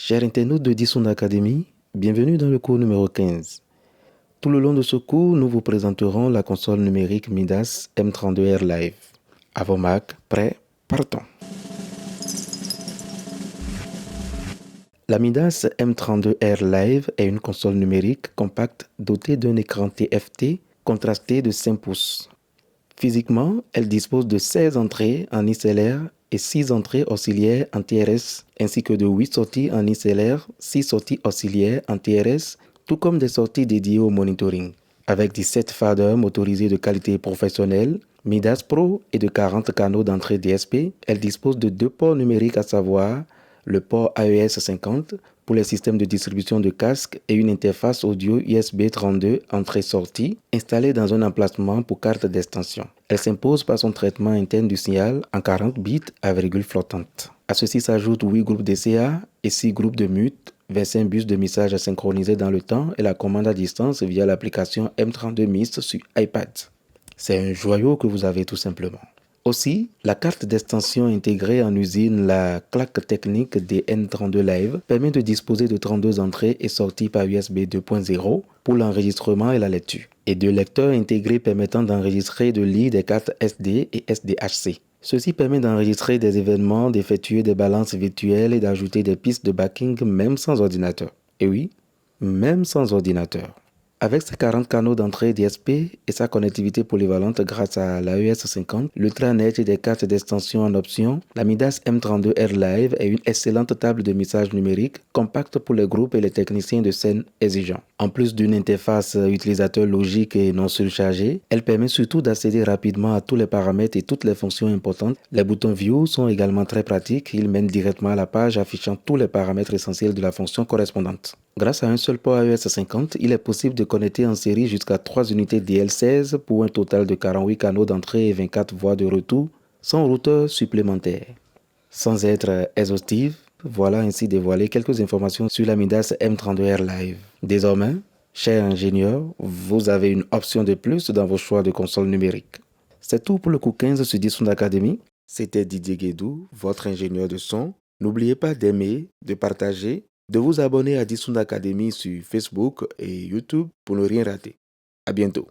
Chers internautes de Dissound Academy, bienvenue dans le cours numéro 15. Tout le long de ce cours, nous vous présenterons la console numérique Midas M32R Live. À vos marques, prêts, partons. La Midas M32R Live est une console numérique compacte dotée d'un écran TFT contrasté de 5 pouces. Physiquement, elle dispose de 16 entrées en XLR et 6 entrées auxiliaires en TRS, ainsi que de 8 sorties en XLR, 6 sorties auxiliaires en TRS, tout comme des sorties dédiées au monitoring. Avec 17 faders motorisés de qualité professionnelle, Midas Pro et de 40 canaux d'entrée DSP, elle dispose de 2 ports numériques, à savoir le port AES 50 pour les systèmes de distribution de casques et une interface audio USB 32 entrée-sortie installée dans un emplacement pour carte d'extension. Elle s'impose par son traitement interne du signal en 40 bits à virgule flottante. À ceci s'ajoutent 8 groupes DCA et 6 groupes de mute, 25 bus de messages à synchroniser dans le temps et la commande à distance via l'application M32 Mist sur iPad. C'est un joyau que vous avez tout simplement. Aussi, la carte d'extension intégrée en usine, la claque technique des N32 Live, permet de disposer de 32 entrées et sorties par USB 2.0 pour l'enregistrement et la lecture, et 2 lecteurs intégrés permettant d'enregistrer et de lire des cartes SD et SDHC. Ceci permet d'enregistrer des événements, d'effectuer des balances virtuelles et d'ajouter des pistes de backing même sans ordinateur. Et oui, même sans ordinateur. Avec ses 40 canaux d'entrée DSP et sa connectivité polyvalente grâce à l'AES 50, l'Ultranet et des cartes d'extension en option, la Midas M32R Live est une excellente table de messages numériques compacte pour les groupes et les techniciens de scène exigeants. En plus d'une interface utilisateur logique et non surchargée, elle permet surtout d'accéder rapidement à tous les paramètres et toutes les fonctions importantes. Les boutons View sont également très pratiques, ils mènent directement à la page affichant tous les paramètres essentiels de la fonction correspondante. Grâce à un seul port AES 50, il est possible de connecter en série jusqu'à 3 unités DL16 pour un total de 48 canaux d'entrée et 24 voies de retour, sans routeur supplémentaire. Sans être exhaustive, voilà ainsi dévoilé quelques informations sur la Midas M32R Live. Désormais, chers ingénieurs, vous avez une option de plus dans vos choix de console numérique. C'est tout pour le cours 15 sur Dissound Academy. C'était Didier Guédou, votre ingénieur de son. N'oubliez pas d'aimer, de partager, de vous abonner à Dissound Academy sur Facebook et YouTube pour ne rien rater. À bientôt.